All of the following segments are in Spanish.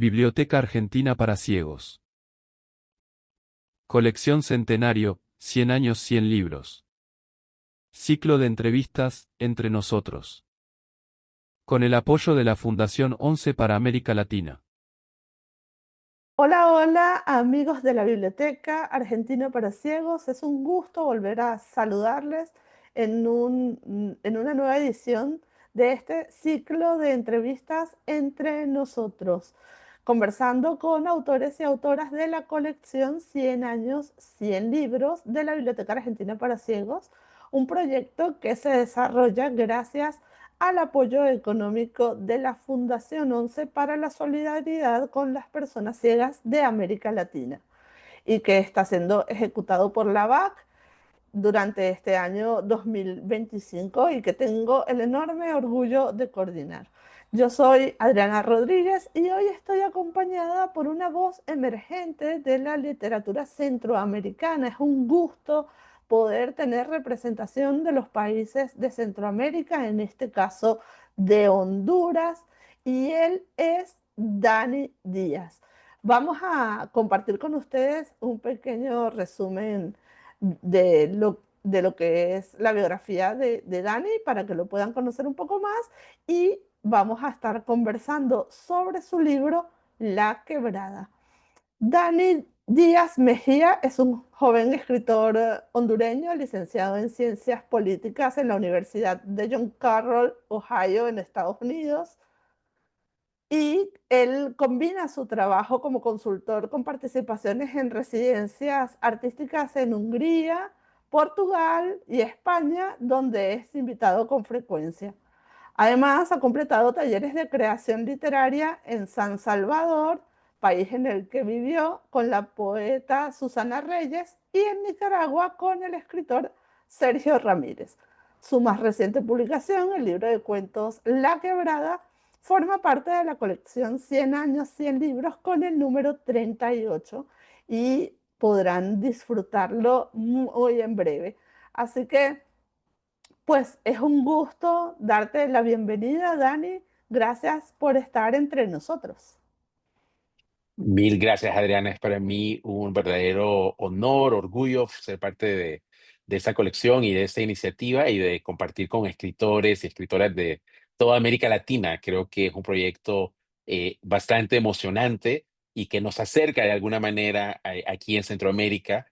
Biblioteca Argentina para Ciegos. Colección Centenario, 100 años 100 libros. Ciclo de entrevistas, Entre Nosotros. Con el apoyo de la Fundación 11 para América Latina. Hola, hola, amigos de la Biblioteca Argentina para Ciegos. Es un gusto volver a saludarles en una nueva edición de este ciclo de entrevistas entre nosotros, conversando con autores y autoras de la colección 100 años, 100 libros de la Biblioteca Argentina para Ciegos, un proyecto que se desarrolla gracias al apoyo económico de la Fundación 11 para la solidaridad con las personas ciegas de América Latina y que está siendo ejecutado por la BAC durante este año 2025 y que tengo el enorme orgullo de coordinar. Yo soy Adriana Rodríguez y hoy estoy acompañada por una voz emergente de la literatura centroamericana. Es un gusto poder tener representación de los países de Centroamérica, en este caso de Honduras, y él es Dani Díaz. Vamos a compartir con ustedes un pequeño resumen de lo que es la biografía de Dani para que lo puedan conocer un poco más y vamos a estar conversando sobre su libro La Quebrada. Dani Díaz Mejía es un joven escritor hondureño, licenciado en Ciencias Políticas en la Universidad de John Carroll, Ohio, en Estados Unidos. Y él combina su trabajo como consultor con participaciones en residencias artísticas en Hungría, Portugal y España, donde es invitado con frecuencia. Además, ha completado talleres de creación literaria en San Salvador, país en el que vivió, con la poeta Susana Reyes, y en Nicaragua con el escritor Sergio Ramírez. Su más reciente publicación, el libro de cuentos La Quebrada, forma parte de la colección 100 años, 100 libros con el número 38 y podrán disfrutarlo muy en breve. Así que pues es un gusto darte la bienvenida, Dani. Gracias por estar entre nosotros. Mil gracias, Adriana. Es para mí un verdadero honor, orgullo ser parte de esta colección y de esta iniciativa y de compartir con escritores y escritoras de toda América Latina. Creo que es un proyecto bastante emocionante y que nos acerca de alguna manera aquí en Centroamérica,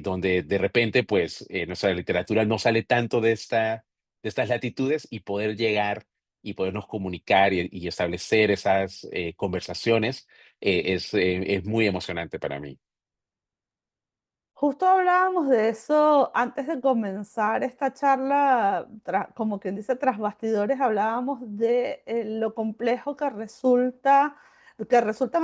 donde de repente, pues, nuestra literatura no sale tanto de estas latitudes y poder llegar y podernos comunicar y establecer esas conversaciones es muy emocionante para mí. Justo hablábamos de eso antes de comenzar esta charla, como quien dice, tras bastidores, hablábamos de lo complejo que resultan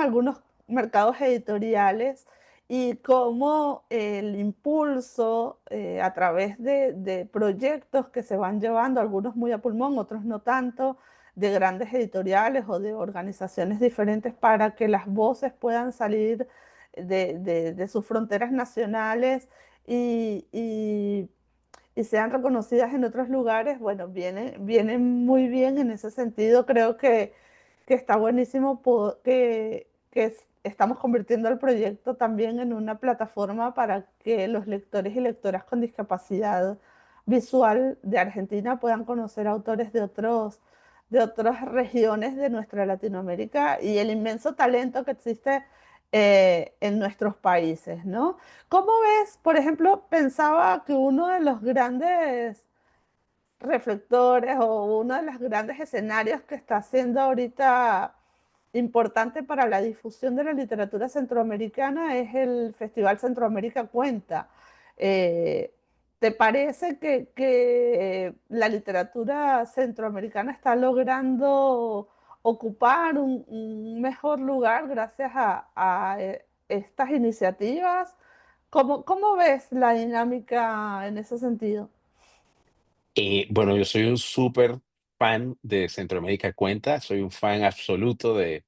algunos mercados editoriales y cómo el impulso a través de proyectos que se van llevando, algunos muy a pulmón, otros no tanto, de grandes editoriales o de organizaciones diferentes para que las voces puedan salir de sus fronteras nacionales y, y- y sean reconocidas en otros lugares, bueno, viene muy bien en ese sentido. Creo que está buenísimo estamos convirtiendo el proyecto también en una plataforma para que los lectores y lectoras con discapacidad visual de Argentina puedan conocer autores de otras regiones de nuestra Latinoamérica y el inmenso talento que existe en nuestros países, ¿no? ¿Cómo ves? Por ejemplo, pensaba que uno de los grandes reflectores o uno de los grandes escenarios que está haciendo ahorita importante para la difusión de la literatura centroamericana es el Festival Centroamérica Cuenta. Eh, ¿Te parece que la literatura centroamericana está logrando ocupar un mejor lugar gracias a estas iniciativas? ¿Cómo ves la dinámica en ese sentido? Bueno, yo soy un súper fan de Centroamérica Cuenta, soy un fan absoluto de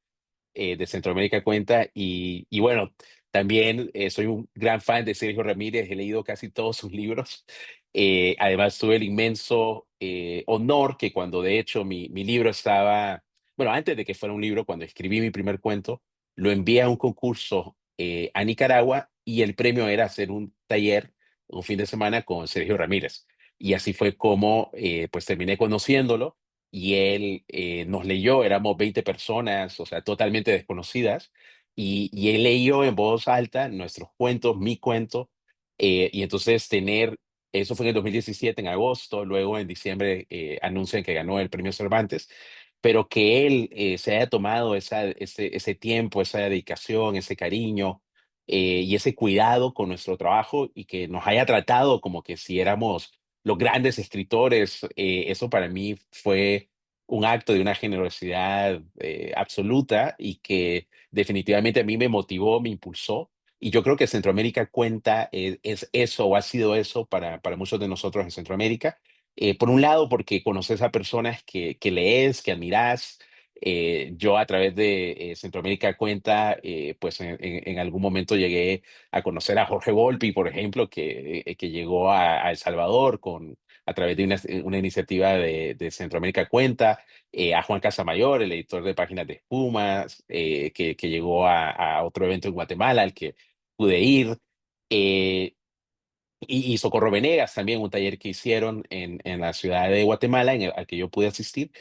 Centroamérica Cuenta y bueno, también soy un gran fan de Sergio Ramírez, he leído casi todos sus libros. Además, tuve el inmenso honor que cuando de hecho mi libro estaba bueno, antes de que fuera un libro, cuando escribí mi primer cuento, lo envié a un concurso a Nicaragua y el premio era hacer un taller un fin de semana con Sergio Ramírez. Y así fue como pues terminé conociéndolo y él nos leyó, éramos 20 personas, o sea, totalmente desconocidas, y él leyó en voz alta nuestros cuentos, mi cuento, y entonces eso fue en el 2017, en agosto, luego en diciembre anuncian que ganó el premio Cervantes, pero que él se haya tomado ese tiempo, esa dedicación, ese cariño y ese cuidado con nuestro trabajo y que nos haya tratado como que si éramos los grandes escritores, eso para mí fue un acto de una generosidad absoluta y que definitivamente a mí me motivó, me impulsó. Y yo creo que Centroamérica cuenta, es eso o ha sido eso para muchos de nosotros en Centroamérica. Por un lado, porque conoces a personas que lees, que admiras. Yo a través de Centroamérica Cuenta, pues en algún momento llegué a conocer a Jorge Volpi, por ejemplo, que llegó a El Salvador a través de una iniciativa de Centroamérica Cuenta, a Juan Casamayor, el editor de Páginas de Espumas, que llegó a otro evento en Guatemala al que pude ir. eh, y Socorro Venegas también, un taller que hicieron en la ciudad de Guatemala, al que yo pude asistir.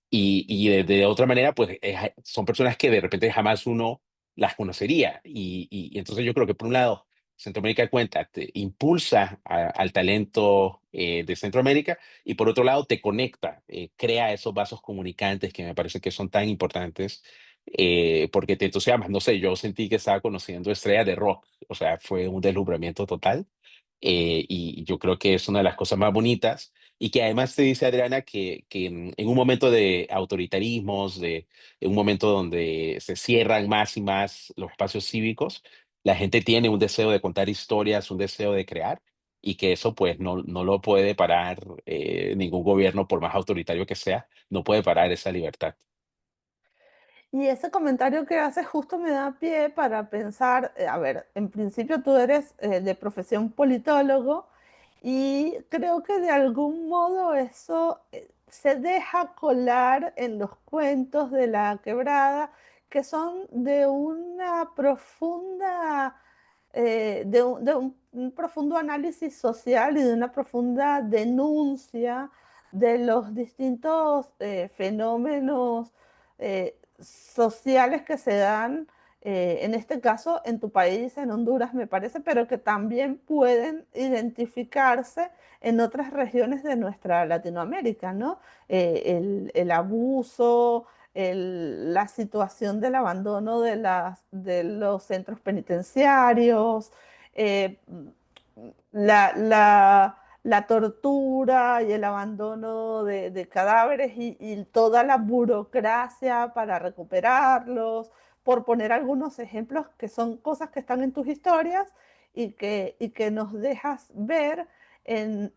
Y de otra manera, pues son personas que de repente jamás uno las conocería. Y entonces yo creo que por un lado, Centroamérica Cuenta te impulsa al talento de Centroamérica y por otro lado te conecta, crea esos vasos comunicantes que me parece que son tan importantes porque te entusiasmas. No sé, yo sentí que estaba conociendo estrellas de rock, o sea, fue un deslumbramiento total. Y yo creo que es una de las cosas más bonitas y que además te dice Adriana que en un momento de autoritarismos, en un momento donde se cierran más y más los espacios cívicos, la gente tiene un deseo de contar historias, un deseo de crear y que eso pues no lo puede parar ningún gobierno, por más autoritario que sea, no puede parar esa libertad. Y ese comentario que haces justo me da pie para pensar, a ver, en principio tú eres de profesión politólogo y creo que de algún modo eso se deja colar en los cuentos de la quebrada, que son de una profunda, un profundo análisis social y de una profunda denuncia de los distintos fenómenos sociales que se dan, en este caso en tu país, en Honduras, me parece, pero que también pueden identificarse en otras regiones de nuestra Latinoamérica, ¿no? El abuso, la situación del abandono de los centros penitenciarios, eh, la tortura y el abandono de cadáveres y toda la burocracia para recuperarlos, por poner algunos ejemplos que son cosas que están en tus historias y que nos dejas ver en,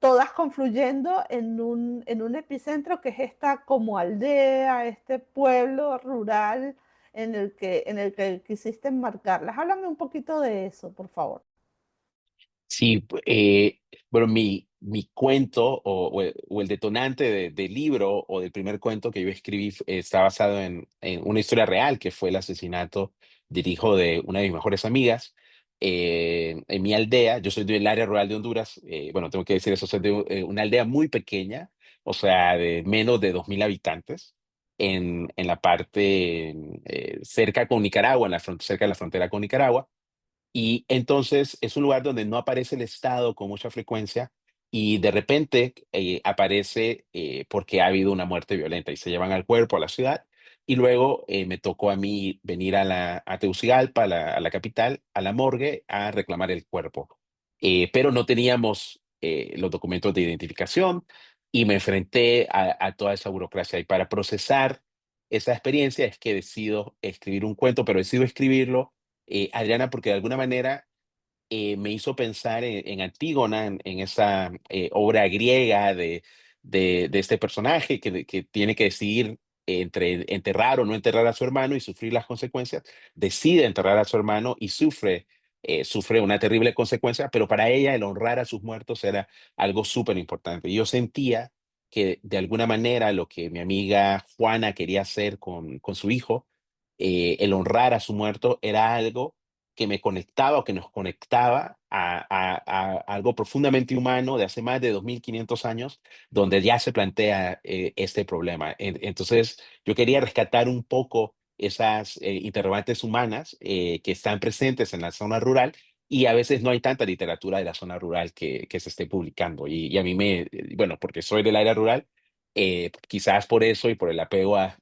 todas confluyendo en un epicentro que es esta como aldea, este pueblo rural en el que quisiste enmarcarlas. Háblame un poquito de eso, por favor. Sí, bueno, mi cuento o el detonante del libro o del primer cuento que yo escribí está basado en una historia real que fue el asesinato del hijo de una de mis mejores amigas en mi aldea. Yo soy del área rural de Honduras. Bueno, tengo que decir eso, soy de una aldea muy pequeña, o sea, de menos de 2000 habitantes. En la parte cerca con Nicaragua, cerca de la frontera con Nicaragua. Y entonces es un lugar donde no aparece el Estado con mucha frecuencia y de repente aparece porque ha habido una muerte violenta y se llevan al cuerpo a la ciudad. Y luego me tocó a mí venir a Tegucigalpa, a la capital, a la morgue, a reclamar el cuerpo. Pero no teníamos los documentos de identificación y me enfrenté a toda esa burocracia. Y para procesar esa experiencia es que decido escribir un cuento, pero decido escribirlo Adriana, porque de alguna manera me hizo pensar en Antígona, en esa obra griega de este personaje que tiene que decidir entre enterrar o no enterrar a su hermano y sufrir las consecuencias. Decide enterrar a su hermano y sufre una terrible consecuencia, pero para ella el honrar a sus muertos era algo súper importante. Y yo sentía que de alguna manera lo que mi amiga Juana quería hacer con su hijo, el honrar a su muerto, era algo que me conectaba o que nos conectaba a algo profundamente humano de hace más de 2500 años, donde ya se plantea este problema. Entonces, yo quería rescatar un poco esas interrogantes humanas que están presentes en la zona rural y a veces no hay tanta literatura de la zona rural que se esté publicando. Y a mí bueno, porque soy del área rural, quizás por eso y por el apego a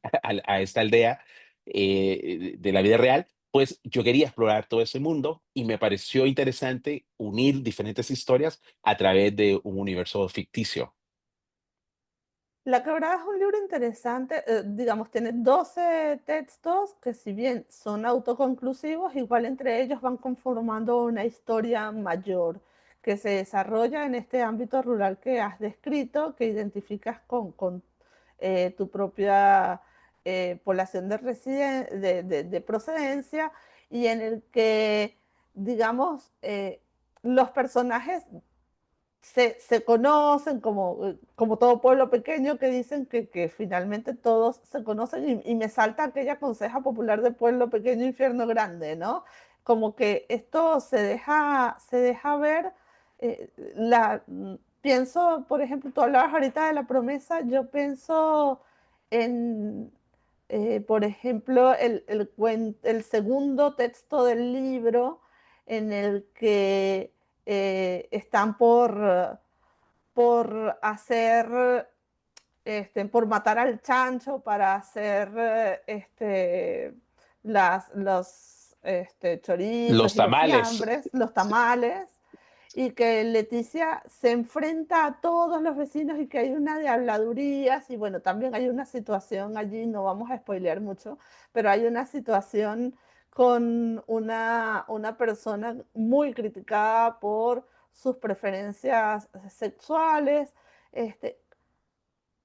esta aldea de la vida real, pues yo quería explorar todo ese mundo y me pareció interesante unir diferentes historias a través de un universo ficticio. La Quebrada es un libro interesante, digamos, tiene 12 textos que si bien son autoconclusivos, igual entre ellos van conformando una historia mayor que se desarrolla en este ámbito rural que has descrito, que identificas con tu propia población de procedencia y en el que, digamos, los personajes se conocen como todo pueblo pequeño que dicen que finalmente todos se conocen y me salta aquella conseja popular de pueblo pequeño, infierno grande, ¿no? Como que esto se deja ver, pienso, por ejemplo, tú hablabas ahorita de la promesa, yo pienso en, por ejemplo, el segundo texto del libro en el que están por hacer, por matar al chancho para hacer los chorizos Los y los tamales. fiambres, los tamales, y que Leticia se enfrenta a todos los vecinos y que hay una de habladurías y bueno, también hay una situación allí, no vamos a spoilear mucho, pero hay una situación con una persona muy criticada por sus preferencias sexuales. Este,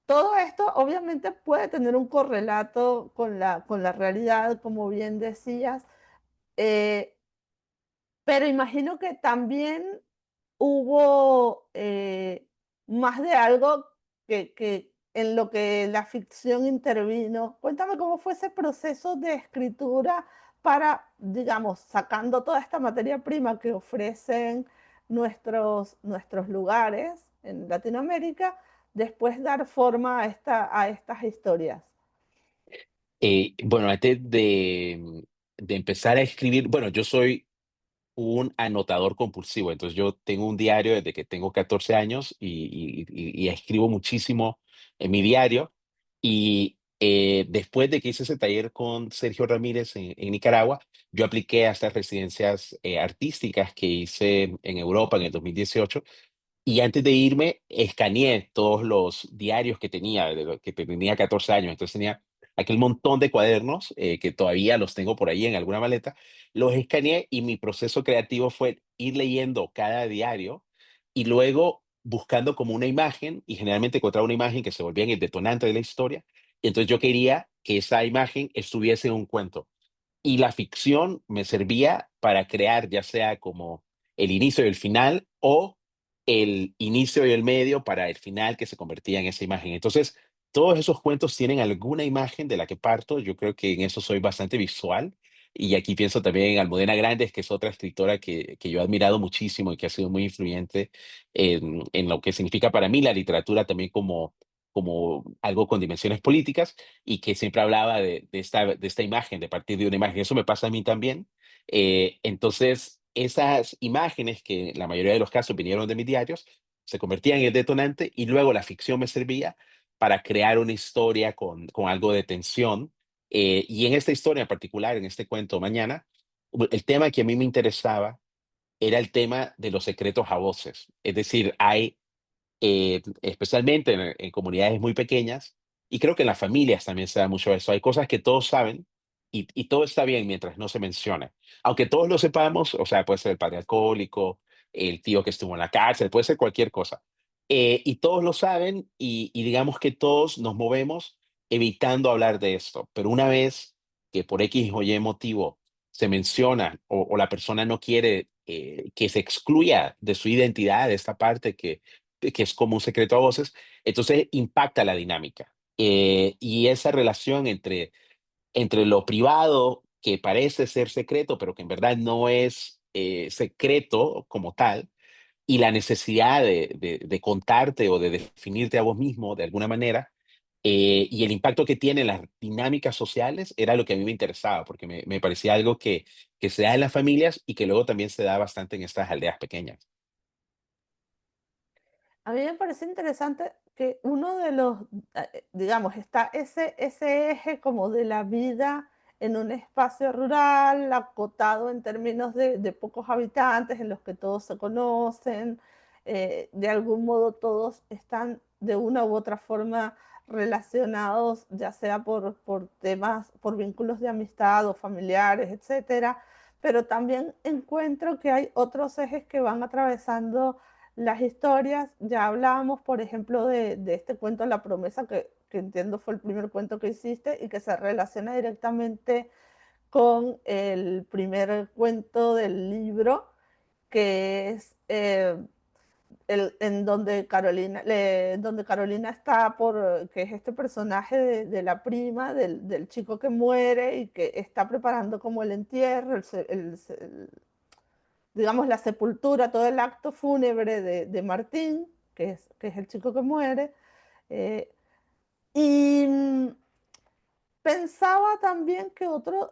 todo esto obviamente puede tener un correlato con la realidad, como bien decías, eh, pero imagino que también hubo más de algo que en lo que la ficción intervino. Cuéntame cómo fue ese proceso de escritura para, digamos, sacando toda esta materia prima que ofrecen nuestros lugares en Latinoamérica, después dar forma a estas historias. Bueno, antes de empezar a escribir, bueno, yo soy un anotador compulsivo. Entonces yo tengo un diario desde que tengo 14 años y escribo muchísimo en mi diario. Y después de que hice ese taller con Sergio Ramírez en Nicaragua, yo apliqué a estas residencias artísticas que hice en Europa en el 2018 y antes de irme, escaneé todos los diarios que tenía, de lo que tenía 14 años. Entonces tenía aquel montón de cuadernos que todavía los tengo por ahí en alguna maleta. Los escaneé y mi proceso creativo fue ir leyendo cada diario y luego buscando como una imagen y generalmente encontraba una imagen que se volvía en el detonante de la historia. Y entonces yo quería que esa imagen estuviese en un cuento y la ficción me servía para crear ya sea como el inicio y el final o el inicio y el medio para el final que se convertía en esa imagen. Entonces, todos esos cuentos tienen alguna imagen de la que parto. Yo creo que en eso soy bastante visual. Y aquí pienso también en Almudena Grandes, que es otra escritora que yo he admirado muchísimo y que ha sido muy influyente en lo que significa para mí la literatura también como algo con dimensiones políticas y que siempre hablaba de esta imagen, de partir de una imagen. Eso me pasa a mí también. Entonces, esas imágenes que en la mayoría de los casos vinieron de mis diarios, se convertían en el detonante y luego la ficción me servía para crear una historia con algo de tensión. Y en esta historia en particular, en este cuento Mañana, el tema que a mí me interesaba era el tema de los secretos a voces. Es decir, hay especialmente en comunidades muy pequeñas, y creo que en las familias también se da mucho eso. Hay cosas que todos saben y todo está bien mientras no se mencione. Aunque todos lo sepamos, o sea, puede ser el padre alcohólico, el tío que estuvo en la cárcel, puede ser cualquier cosa. Y todos lo saben y digamos que todos nos movemos evitando hablar de esto. Pero una vez que por X o Y motivo se menciona o la persona no quiere que se excluya de su identidad, de esta parte que es como un secreto a voces, entonces impacta la dinámica. Y esa relación entre lo privado, que parece ser secreto, pero que en verdad no es secreto como tal, y la necesidad de contarte o de definirte a vos mismo de alguna manera, y el impacto que tienen las dinámicas sociales era lo que a mí me interesaba, porque me parecía algo que se da en las familias y que luego también se da bastante en estas aldeas pequeñas. A mí me parece interesante que uno de los, digamos, está ese eje como de la vida en un espacio rural, acotado en términos de pocos habitantes, en los que todos se conocen, de algún modo todos están de una u otra forma relacionados, ya sea por temas, por vínculos de amistad o familiares, etcétera, pero también encuentro que hay otros ejes que van atravesando las historias. Ya hablábamos, por ejemplo, de este cuento La promesa, que entiendo fue el primer cuento que hiciste y que se relaciona directamente con el primer cuento del libro, que es en donde Carolina está que es este personaje de la prima del chico que muere y que está preparando como el entierro, digamos, la sepultura, todo el acto fúnebre de Martín, que es el chico que muere. eh, y pensaba también que otro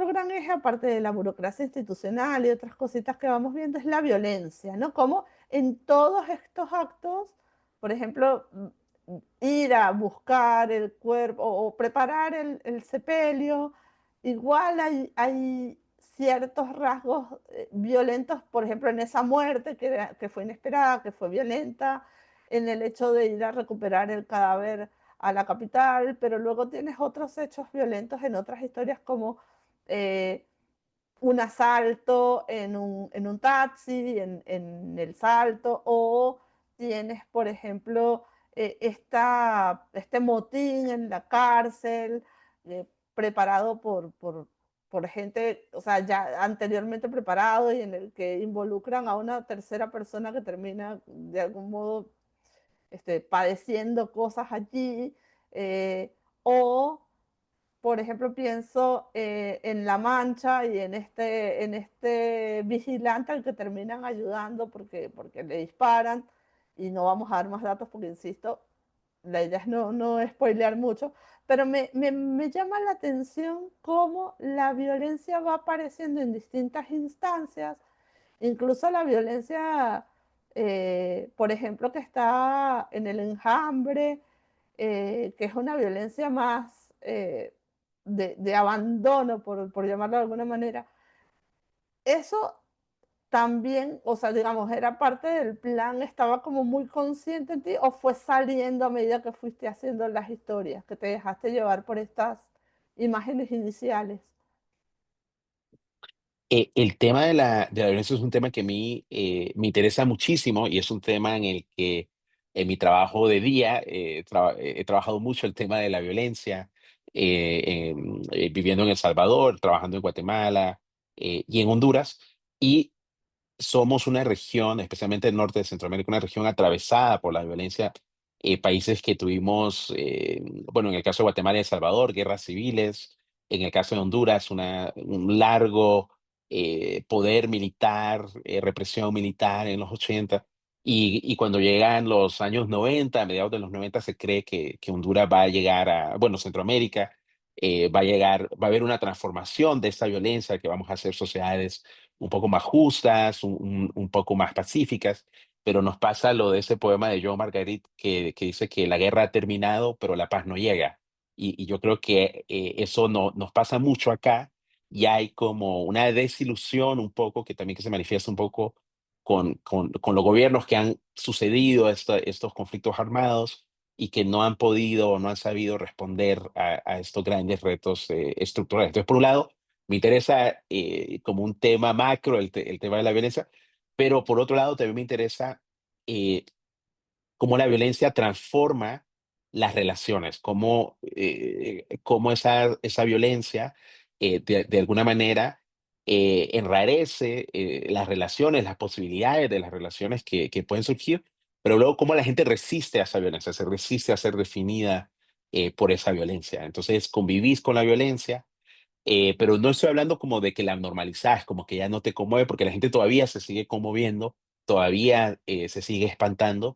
gran eje, aparte de la burocracia institucional y otras cositas que vamos viendo, es la violencia, ¿no? Como en todos estos actos, por ejemplo, ir a buscar el cuerpo o preparar el sepelio, igual hay ciertos rasgos violentos, por ejemplo, en esa muerte que fue inesperada, que fue violenta, en el hecho de ir a recuperar el cadáver a la capital, pero luego tienes otros hechos violentos en otras historias como eh, un asalto en un taxi, en el Salto, o tienes, por ejemplo, este motín en la cárcel, preparado por gente, o sea, ya anteriormente preparado y en el que involucran a una tercera persona que termina de algún modo padeciendo cosas allí, o por ejemplo, pienso en La Mancha y en este vigilante al que terminan ayudando porque le disparan, y no vamos a dar más datos porque, insisto, la idea es no spoilear mucho, pero me llama la atención cómo la violencia va apareciendo en distintas instancias, incluso la violencia, por ejemplo, que está en el enjambre, que es una violencia más de abandono, por llamarlo de alguna manera. Eso también, o sea, digamos, era parte del plan, estaba como muy consciente en ti, o fue saliendo a medida que fuiste haciendo las historias, que te dejaste llevar por estas imágenes iniciales. El tema de la violencia es un tema que a mí me interesa muchísimo y es un tema en el que en mi trabajo de día he trabajado mucho el tema de la violencia, viviendo en El Salvador, trabajando en Guatemala y en Honduras. Y somos una región, especialmente el norte de Centroamérica, una región atravesada por la violencia, países que tuvimos, bueno, en el caso de Guatemala y El Salvador, guerras civiles, en el caso de Honduras, un largo poder militar, represión militar en los 80, y cuando llegan los años 90, a mediados de los 90, se cree que Honduras va a llegar a, bueno, Centroamérica, va a haber una transformación de esta violencia, que vamos a hacer sociedades un poco más justas, un poco más pacíficas, pero nos pasa lo de ese poema de Joan Margarit que dice que la guerra ha terminado, pero la paz no llega. Y yo creo que eso no, nos pasa mucho acá, y hay como una desilusión un poco que también que se manifiesta un poco con los gobiernos que han sucedido estos conflictos armados y que no han podido o no han sabido responder a estos grandes retos estructurales. Entonces, por un lado, me interesa como un tema macro el tema de la violencia, pero por otro lado también me interesa eh, cómo la violencia transforma las relaciones, cómo esa violencia de alguna manera enrarece las relaciones, las posibilidades de las relaciones que pueden surgir, pero luego cómo la gente resiste a esa violencia, se resiste a ser definida por esa violencia. Entonces convivís con la violencia, pero no estoy hablando como de que la normalizás, como que ya no te conmueve, porque la gente todavía se sigue conmoviendo, todavía se sigue espantando,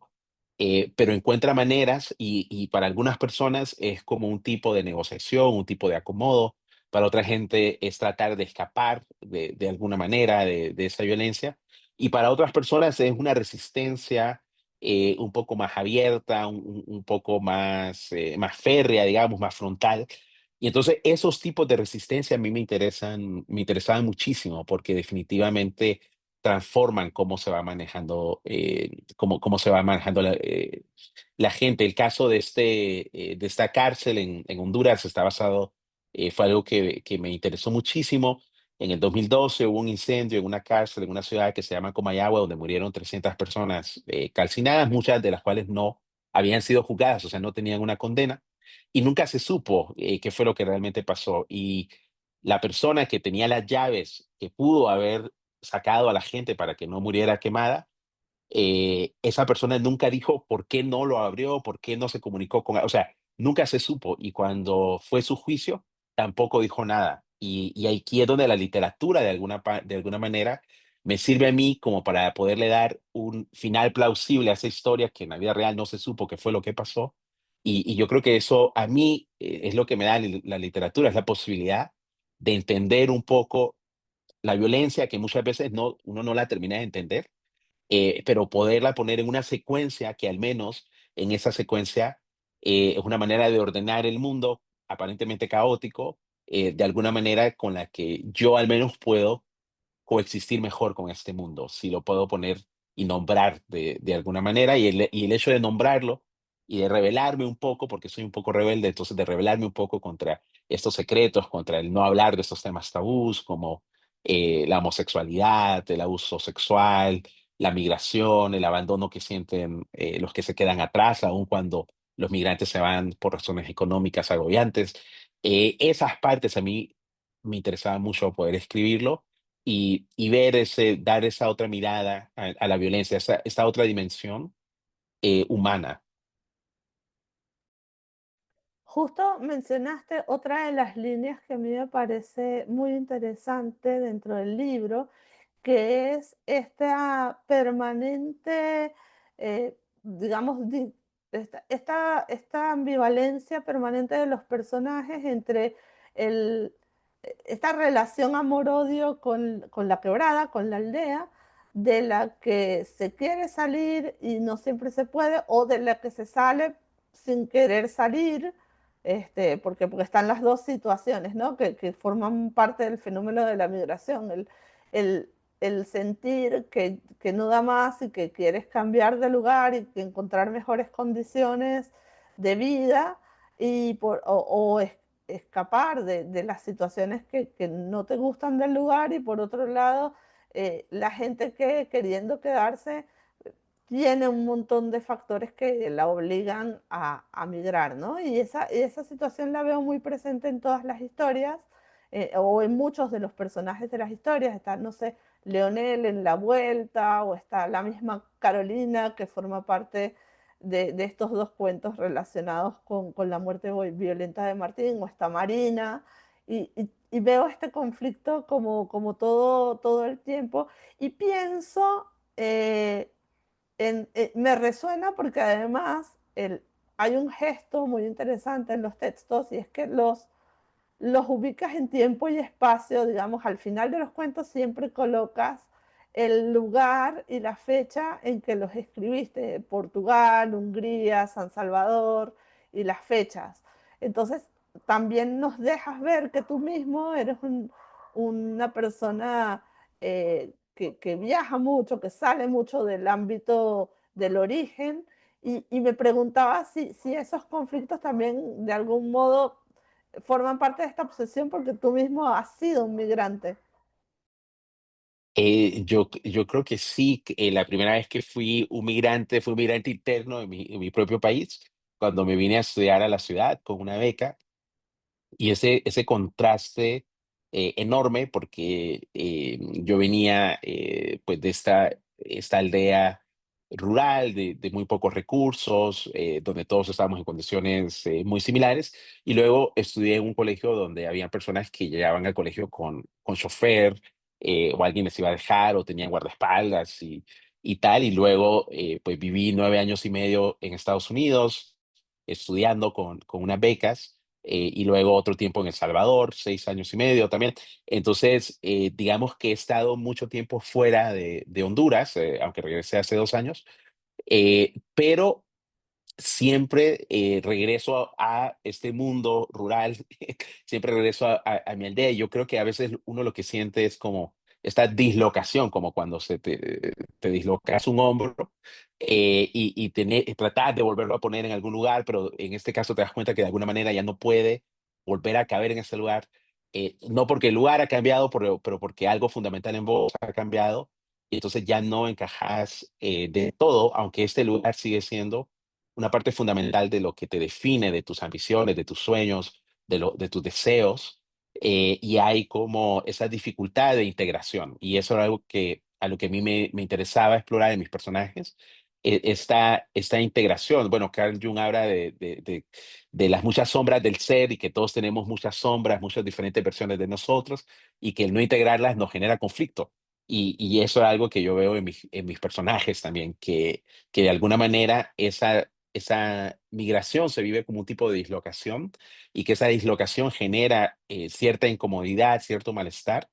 pero encuentra maneras y para algunas personas es como un tipo de negociación, un tipo de acomodo, para otra gente es tratar de escapar de alguna manera de esa violencia, y para otras personas es una resistencia un poco más abierta, un poco más, más férrea, digamos, más frontal, y entonces esos tipos de resistencia a mí me interesaban muchísimo porque definitivamente transforman cómo se va manejando, cómo se va manejando la gente. El caso de esta cárcel en Honduras está basado, fue algo que me interesó muchísimo. En el 2012 hubo un incendio en una cárcel en una ciudad que se llama Comayagua, donde murieron 300 personas calcinadas, muchas de las cuales no habían sido juzgadas, o sea, no tenían una condena y nunca se supo qué fue lo que realmente pasó. Y la persona que tenía las llaves, que pudo haber sacado a la gente para que no muriera quemada, esa persona nunca dijo por qué no lo abrió, por qué no se comunicó o sea, nunca se supo. Y cuando fue su juicio, tampoco dijo nada. Y aquí es donde la literatura, de alguna manera, me sirve a mí como para poderle dar un final plausible a esa historia que en la vida real no se supo qué fue lo que pasó. Y yo creo que eso a mí es lo que me da la literatura, es la posibilidad de entender un poco la violencia que muchas veces uno no la termina de entender, pero poderla poner en una secuencia que al menos en esa secuencia es una manera de ordenar el mundo aparentemente caótico, de alguna manera con la que yo al menos puedo coexistir mejor con este mundo, si lo puedo poner y nombrar de alguna manera, y el hecho de nombrarlo y de revelarme un poco, porque soy un poco rebelde, entonces de revelarme un poco contra estos secretos, contra el no hablar de estos temas tabús, como la homosexualidad, el abuso sexual, la migración, el abandono que sienten los que se quedan atrás, aun cuando los migrantes se van por razones económicas agobiantes. Esas partes a mí me interesaba mucho poder escribirlo y ver dar esa otra mirada a la violencia, esa otra dimensión humana. Justo mencionaste otra de las líneas que a mí me parece muy interesante dentro del libro, que es esta permanente, digamos, esta ambivalencia permanente de los personajes entre el, esta relación amor-odio con la quebrada, con la aldea, de la que se quiere salir y no siempre se puede, o de la que se sale sin querer salir, porque están las dos situaciones, ¿no? Que forman parte del fenómeno de la migración, el, el sentir que no da más y que quieres cambiar de lugar y que encontrar mejores condiciones de vida o escapar de las situaciones que no te gustan del lugar y por otro lado, la gente que queriendo quedarse tiene un montón de factores que la obligan a migrar, ¿no? Y esa situación la veo muy presente en todas las historias, o en muchos de los personajes de las historias. Está, no sé, Leonel en La Vuelta, o está la misma Carolina que forma parte de estos dos cuentos relacionados con la muerte violenta de Martín, o está Marina, y veo este conflicto como todo el tiempo, y pienso... me resuena porque además hay un gesto muy interesante en los textos y es que los ubicas en tiempo y espacio, digamos, al final de los cuentos siempre colocas el lugar y la fecha en que los escribiste, Portugal, Hungría, San Salvador y las fechas. Entonces, también nos dejas ver que tú mismo eres una persona que viaja mucho, que sale mucho del ámbito del origen, y me preguntaba si esos conflictos también de algún modo forman parte de esta obsesión porque tú mismo has sido un migrante. Yo creo que sí, la primera vez que fui un migrante interno en mi propio país, cuando me vine a estudiar a la ciudad con una beca, y ese contraste enorme, porque yo venía pues de esta aldea rural, de muy pocos recursos, donde todos estábamos en condiciones muy similares. Y luego estudié en un colegio donde había personas que llegaban al colegio con chofer, o alguien les iba a dejar, o tenían guardaespaldas y tal. Y luego, pues viví 9 años y medio en Estados Unidos, estudiando con unas becas, y luego otro tiempo en El Salvador, 6 años y medio también. Entonces, digamos que he estado mucho tiempo fuera de Honduras, aunque regresé hace 2 años, pero siempre regreso a este mundo rural, siempre regreso a mi aldea. Y yo creo que a veces uno lo que siente es como esta dislocación, como cuando te dislocas un hombro, y tratar de volverlo a poner en algún lugar, pero en este caso te das cuenta que de alguna manera ya no puede volver a caber en ese lugar, no porque el lugar ha cambiado, pero porque algo fundamental en vos ha cambiado, y entonces ya no encajas de todo, aunque este lugar sigue siendo una parte fundamental de lo que te define, de tus ambiciones, de tus sueños, de tus deseos, y hay como esa dificultad de integración. Y eso era algo a lo que a mí me interesaba explorar en mis personajes, esta integración. Bueno, Carl Jung habla de las muchas sombras del ser y que todos tenemos muchas sombras, muchas diferentes versiones de nosotros, y que el no integrarlas nos genera conflicto. Y eso es algo que yo veo en mis personajes también, que de alguna manera esa migración se vive como un tipo de dislocación, y que esa dislocación genera cierta incomodidad, cierto malestar,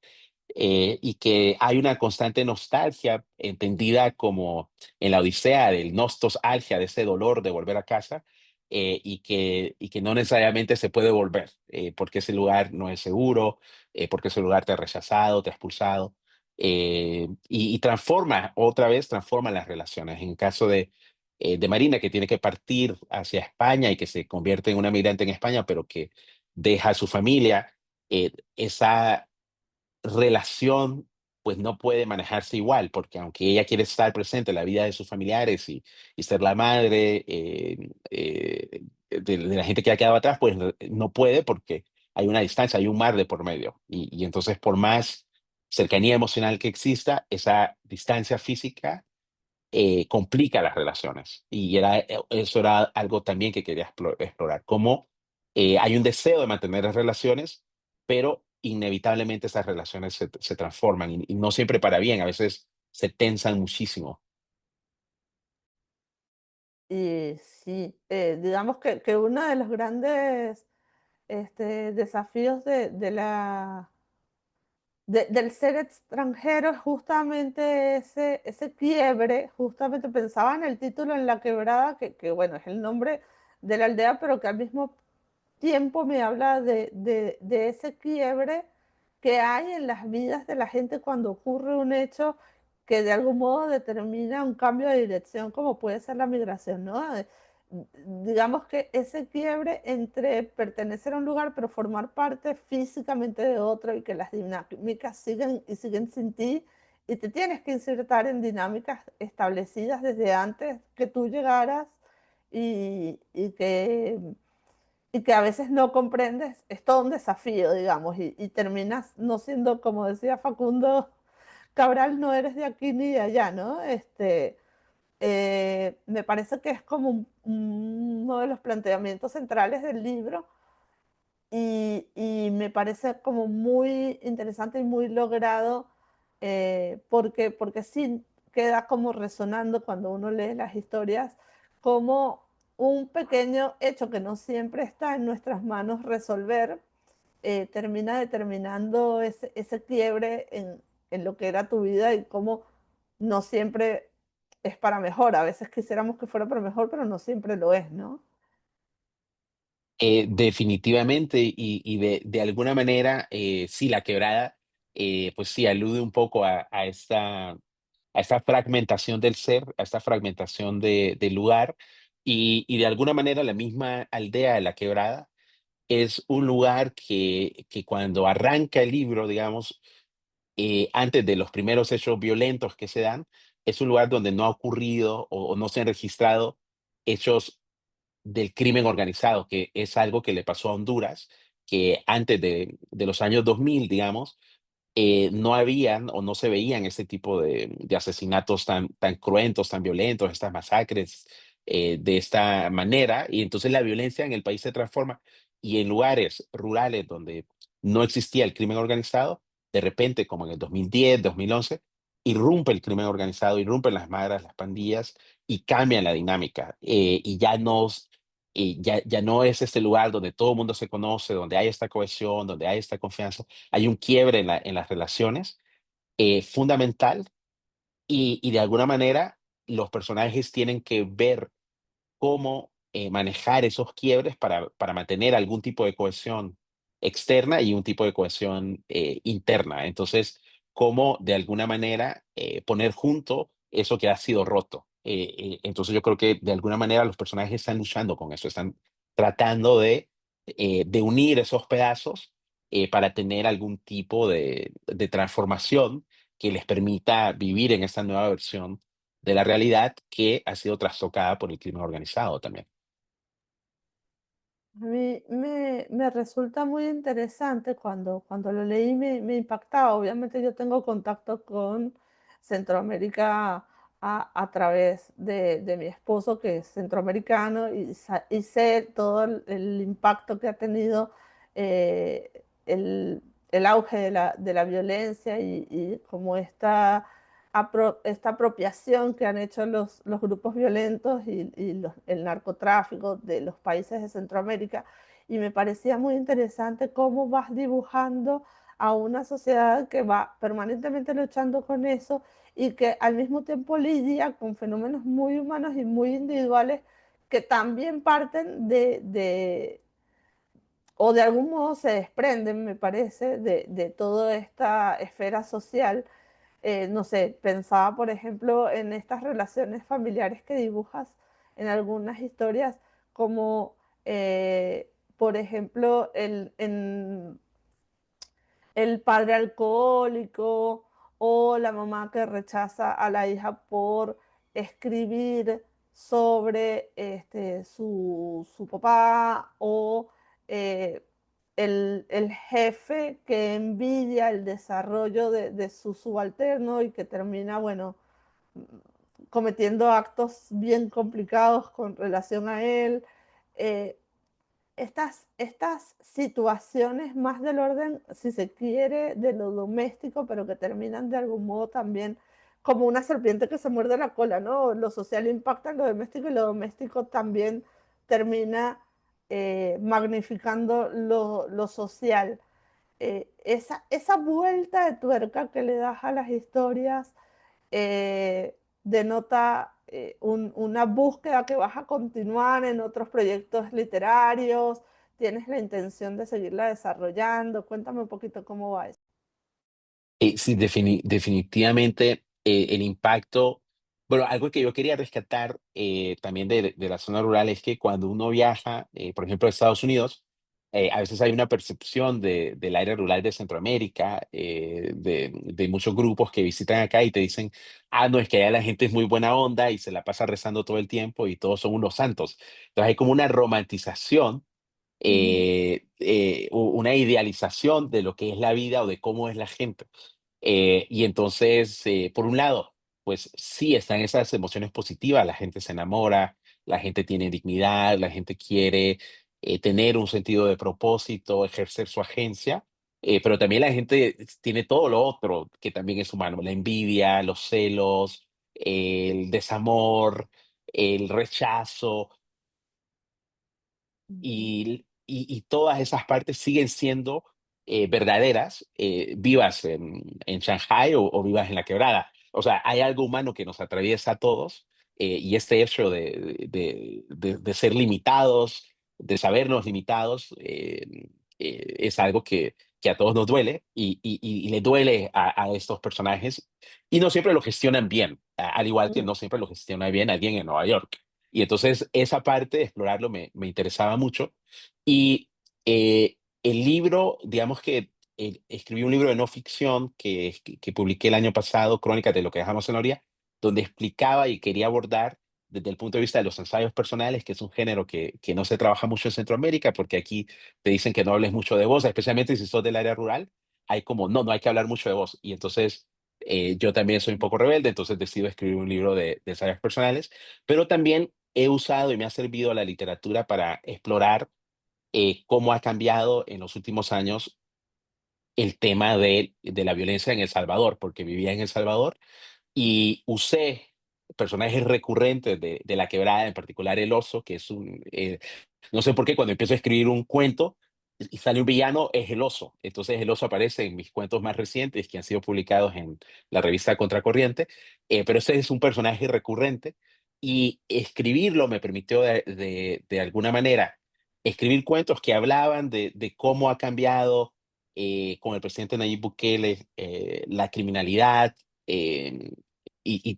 y que hay una constante nostalgia entendida como en la Odisea del nostalgia, de ese dolor de volver a casa, y que no necesariamente se puede volver, porque ese lugar no es seguro, porque ese lugar te ha rechazado, te ha expulsado, y transforma, otra vez transforma las relaciones. En caso de Marina, que tiene que partir hacia España y que se convierte en una migrante en España, pero que deja a su familia, esa relación pues no puede manejarse igual, porque aunque ella quiere estar presente en la vida de sus familiares y ser la madre, de la gente que ha quedado atrás, pues no puede, porque hay una distancia, hay un mar de por medio. Y entonces, por más cercanía emocional que exista, esa distancia física complica las relaciones. Y eso era algo también que quería explorar, cómo hay un deseo de mantener las relaciones, pero inevitablemente esas relaciones se transforman, y no siempre para bien, a veces se tensan muchísimo. Y sí, digamos que uno de los grandes desafíos del ser extranjero es justamente ese quiebre. Justamente pensaba en el título, En la quebrada, que bueno, es el nombre de la aldea, pero que al mismo tiempo me habla de ese quiebre que hay en las vidas de la gente cuando ocurre un hecho que de algún modo determina un cambio de dirección, como puede ser la migración, ¿no? Digamos que ese quiebre entre pertenecer a un lugar pero formar parte físicamente de otro, y que las dinámicas siguen y siguen sin ti, y te tienes que insertar en dinámicas establecidas desde antes que tú llegaras, y que a veces no comprendes. Es todo un desafío, digamos, y terminas no siendo, como decía Facundo Cabral, no eres de aquí ni de allá, ¿no? Me parece que es como uno de los planteamientos centrales del libro, y me parece como muy interesante y muy logrado, porque sí queda como resonando cuando uno lee las historias, como un pequeño hecho que no siempre está en nuestras manos resolver, termina determinando ese quiebre en lo que era tu vida, y cómo no siempre es para mejor. A veces quisiéramos que fuera para mejor, pero no siempre lo es, ¿no? Definitivamente, y de alguna manera, sí, la quebrada, pues sí, alude un poco a esta fragmentación del ser, a esta fragmentación del lugar, y de alguna manera la misma aldea de la quebrada es un lugar que cuando arranca el libro, digamos, antes de los primeros hechos violentos que se dan, es un lugar donde no ha ocurrido o no se han registrado hechos del crimen organizado, que es algo que le pasó a Honduras, que antes de los años 2000, digamos, no habían o no se veían este tipo de asesinatos tan cruentos, tan violentos, estas masacres de esta manera. Y entonces la violencia en el país se transforma y en lugares rurales donde no existía el crimen organizado, de repente, como en el 2010, 2011, irrumpe el crimen organizado, irrumpen las maras, las pandillas y cambian la dinámica. Ya no es este lugar donde todo el mundo se conoce, donde hay esta cohesión, donde hay esta confianza. Hay un quiebre en las relaciones fundamental y de alguna manera los personajes tienen que ver cómo manejar esos quiebres para mantener algún tipo de cohesión externa y un tipo de cohesión interna. Entonces, cómo de alguna manera poner junto eso que ha sido roto. Entonces, yo creo que de alguna manera los personajes están luchando con eso, están tratando de unir esos pedazos para tener algún tipo de transformación que les permita vivir en esta nueva versión de la realidad que ha sido trastocada por el crimen organizado también. A mí me resulta muy interesante cuando lo leí, me impactaba. Obviamente yo tengo contacto con Centroamérica a través de mi esposo, que es centroamericano, y sé todo el impacto que ha tenido el auge de la violencia y como esta apropiación que han hecho los grupos violentos el narcotráfico de los países de Centroamérica. Y me parecía muy interesante cómo vas dibujando a una sociedad que va permanentemente luchando con eso y que al mismo tiempo lidia con fenómenos muy humanos y muy individuales que también parten o de algún modo se desprenden, me parece, de toda esta esfera social. No sé, pensaba, por ejemplo, en estas relaciones familiares que dibujas en algunas historias, como, por ejemplo, el padre alcohólico o la mamá que rechaza a la hija por escribir sobre su papá o eh, el jefe que envidia el desarrollo de su subalterno y que termina, bueno, cometiendo actos bien complicados con relación a él. Eh, estas situaciones más del orden, si se quiere, de lo doméstico, pero que terminan de algún modo también como una serpiente que se muerde la cola, ¿no? Lo social impacta en lo doméstico y lo doméstico también termina magnificando lo social. Esa vuelta de tuerca que le das a las historias denota una búsqueda que vas a continuar en otros proyectos literarios, tienes la intención de seguirla desarrollando. Cuéntame un poquito cómo va eso. Sí, definitivamente el impacto, bueno, algo que yo quería rescatar también de la zona rural es que cuando uno viaja, por ejemplo, a Estados Unidos, a veces hay una percepción del área rural de Centroamérica, de muchos grupos que visitan acá y te dicen, ah, no, es que allá la gente es muy buena onda y se la pasa rezando todo el tiempo y todos son unos santos. Entonces hay como una romantización Ujú. una idealización de lo que es la vida o de cómo es la gente. Y entonces, por un lado, pues sí están esas emociones positivas, la gente se enamora, la gente tiene dignidad, la gente quiere tener un sentido de propósito, ejercer su agencia, pero también la gente tiene todo lo otro que también es humano, la envidia, los celos, el desamor, el rechazo, Ujú. y todas esas partes siguen siendo verdaderas, vivas en Shanghai o vivas en la quebrada. O sea, hay algo humano que nos atraviesa a todos y este hecho de ser limitados, de sabernos limitados, es algo que a todos nos duele y le duele a estos personajes y no siempre lo gestionan bien, al igual que Mm. no siempre lo gestiona bien alguien en Nueva York. Y entonces esa parte de explorarlo me interesaba mucho. Y el libro, digamos que escribí un libro de no ficción que publiqué el año pasado, Crónicas de lo que dejamos en la orilla, donde explicaba y quería abordar desde el punto de vista de los ensayos personales, que es un género que no se trabaja mucho en Centroamérica, porque aquí te dicen que no hables mucho de vos, especialmente si sos del área rural. hay como, no, no hay que hablar mucho de vos. Y entonces yo también soy un poco rebelde, entonces decido escribir un libro de ensayos personales, pero también he usado y me ha servido la literatura para explorar cómo ha cambiado en los últimos años el tema de la violencia en El Salvador, porque vivía en El Salvador y usé personajes recurrentes de La Quebrada, en particular el oso, que es no sé por qué cuando empiezo a escribir un cuento y sale un villano, es el oso. Entonces el oso aparece en mis cuentos más recientes que han sido publicados en la revista Contracorriente, pero ese es un personaje recurrente y escribirlo me permitió de alguna manera escribir cuentos que hablaban de cómo ha cambiado con el presidente Nayib Bukele la criminalidad, eh,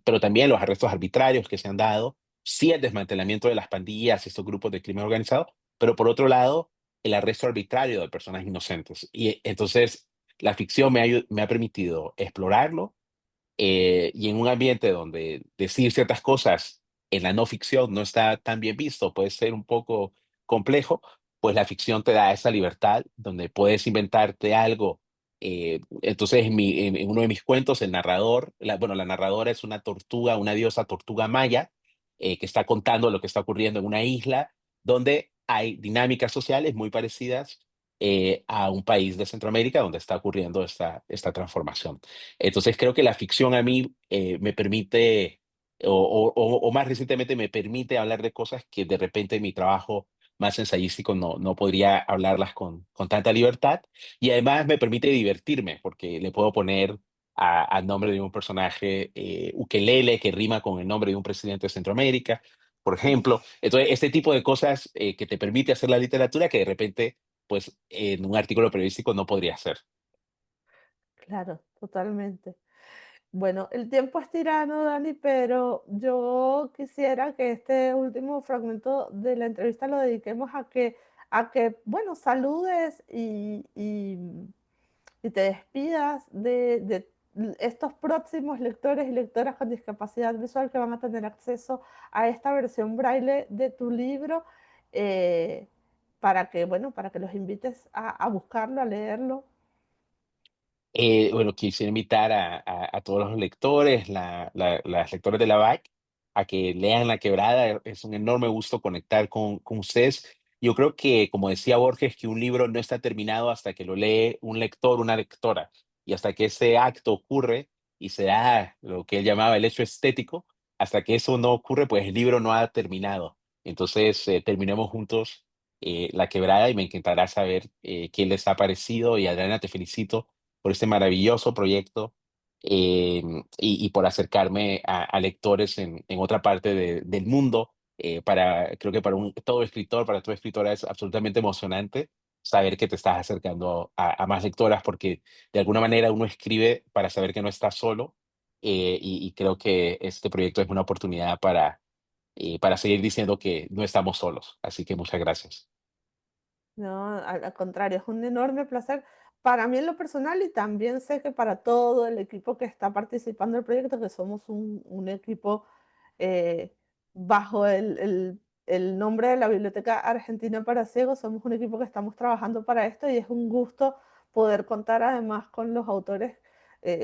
pero también los arrestos arbitrarios que se han dado, sí el desmantelamiento de las pandillas y estos grupos de crimen organizado, pero por otro lado, el arresto arbitrario de personas inocentes. Y entonces la ficción me ha permitido explorarlo y en un ambiente donde decir ciertas cosas en la no ficción no está tan bien visto, puede ser un poco complejo, pues la ficción te da esa libertad donde puedes inventarte algo. Entonces, en uno de mis cuentos, el narrador, bueno, la narradora es una tortuga, una diosa tortuga maya, que está contando lo que está ocurriendo en una isla donde hay dinámicas sociales muy parecidas a un país de Centroamérica donde está ocurriendo esta transformación. Entonces creo que la ficción a mí me permite, o más recientemente me permite hablar de cosas que de repente en mi trabajo más ensayístico no podría hablarlas con tanta libertad. Y además me permite divertirme, porque le puedo poner al nombre de un personaje ukelele que rima con el nombre de un presidente de Centroamérica, por ejemplo. Entonces, este tipo de cosas que te permite hacer la literatura que de repente, pues en un artículo periodístico no podría hacer. Claro, totalmente. Bueno, el tiempo es tirano, Dani, pero yo quisiera que este último fragmento de la entrevista lo dediquemos bueno, saludes y te despidas de estos próximos lectores y lectoras con discapacidad visual que van a tener acceso a esta versión braille de tu libro, eh, bueno, para que los invites a buscarlo, a leerlo. Bueno, quisiera invitar a todos los lectores, las lectores de la BAC, a que lean La Quebrada. Es un enorme gusto conectar con ustedes. Yo creo que, como decía Borges, que un libro no está terminado hasta que lo lee un lector, una lectora, y hasta que ese acto ocurre y se da lo que él llamaba el hecho estético, hasta que eso no ocurre, pues el libro no ha terminado. Entonces, terminemos juntos La Quebrada y me encantará saber qué les ha parecido. Y Adriana, te felicito por este maravilloso proyecto y por acercarme a lectores en otra parte del mundo. Creo que para todo escritor, para toda escritora es absolutamente emocionante saber que te estás acercando a más lectoras porque de alguna manera uno escribe para saber que no estás solo y creo que este proyecto es una oportunidad para seguir diciendo que no estamos solos. Así que muchas gracias. No, al contrario, es un enorme placer para mí en lo personal y también sé que para todo el equipo que está participando del proyecto, que somos un equipo eh, bajo el nombre de la Biblioteca Argentina para Ciegos, somos un equipo que estamos trabajando para esto y es un gusto poder contar además con los autores,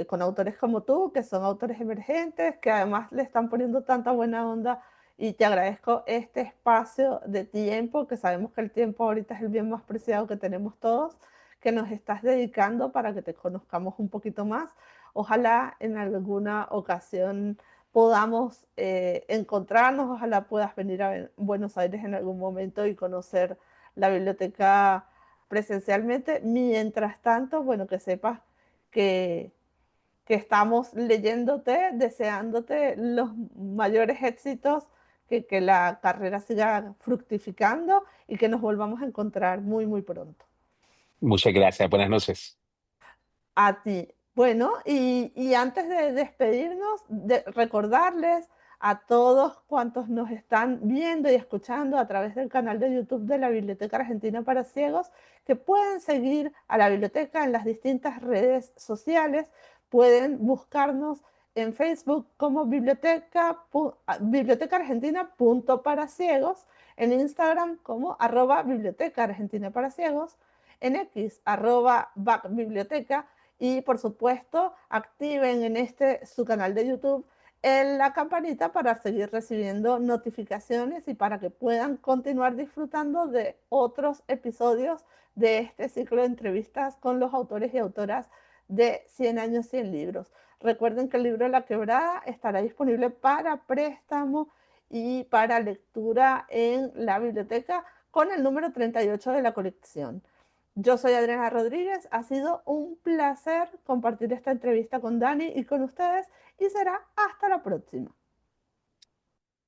con autores como tú, que son autores emergentes, que además le están poniendo tanta buena onda y te agradezco este espacio de tiempo, que sabemos que el tiempo ahorita es el bien más preciado que tenemos todos, que nos estás dedicando para que te conozcamos un poquito más. Ojalá en alguna ocasión podamos encontrarnos, ojalá puedas venir a Buenos Aires en algún momento y conocer la biblioteca presencialmente. Mientras tanto, bueno, que sepas que estamos leyéndote, deseándote los mayores éxitos, que la carrera siga fructificando y que nos volvamos a encontrar muy, muy pronto. Muchas gracias. Buenas noches. A ti. Bueno, y antes de despedirnos, recordarles a todos cuantos nos están viendo y escuchando a través del canal de YouTube de la Biblioteca Argentina para Ciegos, que pueden seguir a la biblioteca en las distintas redes sociales, pueden buscarnos en Facebook como Biblioteca Argentina punto para ciegos, en Instagram como @Biblioteca Argentina para Ciegos, en X, @BackBiblioteca, y por supuesto activen en su canal de YouTube en la campanita para seguir recibiendo notificaciones y para que puedan continuar disfrutando de otros episodios de este ciclo de entrevistas con los autores y autoras de 100 años, 100 libros. Recuerden que el libro La Quebrada estará disponible para préstamo y para lectura en la biblioteca con el número 38 de la colección. Yo soy Adriana Rodríguez, ha sido un placer compartir esta entrevista con Dani y con ustedes y será hasta la próxima.